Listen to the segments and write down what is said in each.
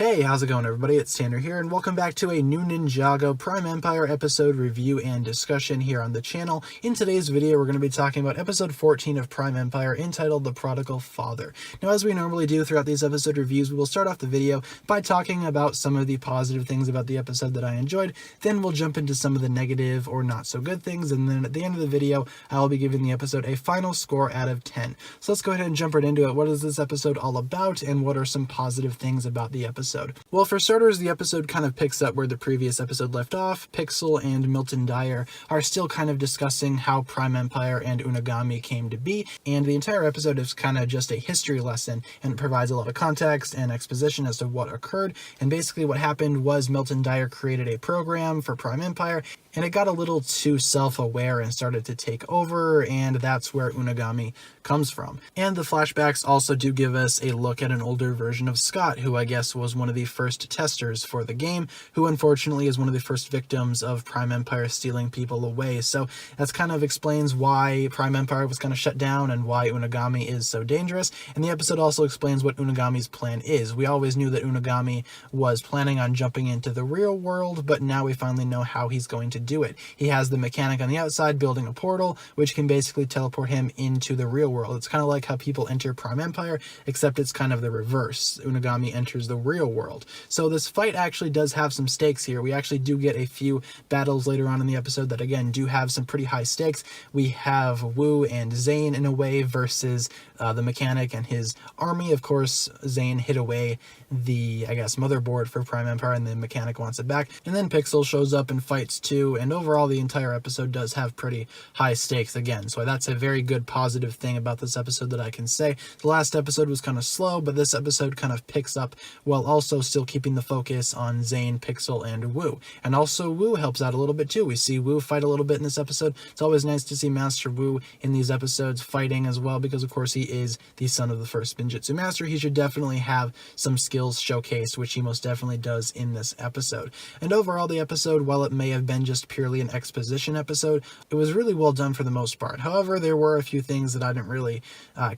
Hey, how's it going everybody? It's Tanner here, and welcome back to a new Ninjago Prime Empire episode review and discussion here on the channel. In today's video, we're going to be talking about episode 14 of Prime Empire, entitled The Prodigal Father. Now, as we normally do throughout these episode reviews, we will start off the video by talking about some of the positive things about the episode that I enjoyed, then we'll jump into some of the negative or not so good things, and then at the end of the video, I will be giving the episode a final score out of 10. So let's go ahead and jump right into it. What is this episode all about, and what are some positive things about the episode? Well, for starters, the episode kind of picks up where the previous episode left off. Pixel and Milton Dyer are still kind of discussing how Prime Empire and Unagami came to be, and the entire episode is kind of just a history lesson, and it provides a lot of context and exposition as to what occurred. And basically what happened was Milton Dyer created a program for Prime Empire, and it got a little too self-aware and started to take over, and that's where Unagami comes from. And the flashbacks also do give us a look at an older version of Scott, who I guess was one of the first testers for the game, who unfortunately is one of the first victims of Prime Empire stealing people away. So that's kind of explains why Prime Empire was kind of shut down and why Unagami is so dangerous. And the episode also explains what Unagami's plan is. We always knew that Unagami was planning on jumping into the real world, but now we finally know how he's going to do it. He has the mechanic on the outside building a portal, which can basically teleport him into the real world. It's kind of like how people enter Prime Empire, except it's kind of the reverse. Unagami enters the real world. So this fight actually does have some stakes here. We actually do get a few battles later on in the episode that again do have some pretty high stakes. We have Wu and Zane in a way versus the mechanic and his army. Of course, Zane hid away the, I guess, motherboard for Prime Empire, and the mechanic wants it back. And then Pixel shows up and fights too, and overall the entire episode does have pretty high stakes again. So that's a very good positive thing about this episode that I can say. The last episode was kind of slow, but this episode kind of picks up while also still keeping the focus on Zane, Pixel, and Wu. And also Wu helps out a little bit too. We see Wu fight a little bit in this episode. It's always nice to see Master Wu in these episodes fighting as well, because of course he is the son of the first Spinjitzu Master. He should definitely have some skills showcased, which he most definitely does in this episode. And overall the episode, while it may have been just purely an exposition episode, it was really well done for the most part. However, there were a few things that I didn't really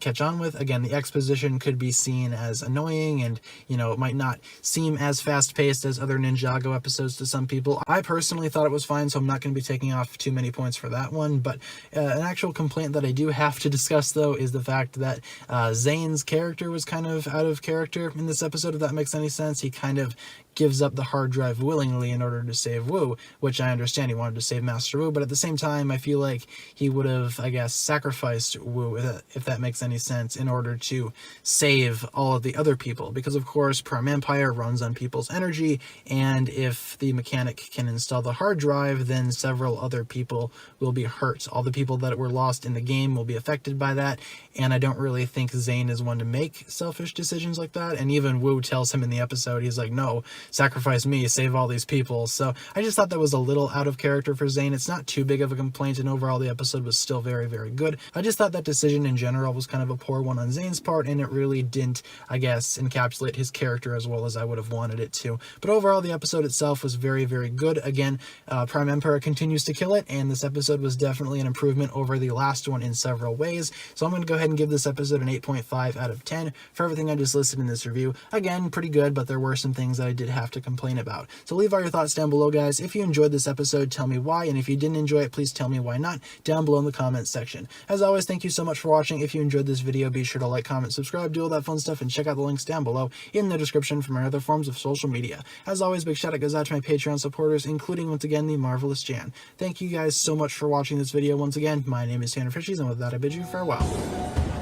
catch on with. Again, the exposition could be seen as annoying, and you know, it might not seem as fast-paced as other Ninjago episodes to some people. I personally thought it was fine, so I'm not going to be taking off too many points for that one. But an actual complaint that I do have to discuss though is the fact that Zane's character was kind of out of character in this episode, if that makes any sense. He kind of gives up the hard drive willingly in order to save Wu, which I understand he wanted to save Master Wu, but at the same time I feel like he would have, I guess, sacrificed Wu, if that makes any sense, in order to save all of the other people, because of course Prime Empire runs on people's energy, and if the mechanic can install the hard drive, then several other people will be hurt. All the people that were lost in the game will be affected by that, and I don't really think Zane is one to make selfish decisions like that. And even Wu tells him in the episode, he's like, no, sacrifice me, save all these people. So I just thought that was a little out of character for Zane. It's not too big of a complaint, and overall the episode was still very, very good. I just thought that decision in general was kind of a poor one on Zane's part, and it really didn't, I guess, encapsulate his character as well as I would have wanted it to. But overall the episode itself was very, very good. Again, Prime Empire continues to kill it, and this episode was definitely an improvement over the last one in several ways. So I'm going to go ahead and give this episode an 8.5 out of 10 for everything I just listed in this review. Again, pretty good, but there were some things that I did have to complain about. So leave all your thoughts down below, guys. If you enjoyed this episode, tell me why, and if you didn't enjoy it, please tell me why not down below in the comments section. As always, thank you so much for watching. If you enjoyed this video, be sure to like, comment, subscribe, do all that fun stuff, and check out the links down below in the description for my other forms of social media. As always, big shout out goes out to my Patreon supporters, including once again the marvelous Jan. Thank you guys so much for watching this video once again. My name is TannerFishies, and with that I bid you farewell.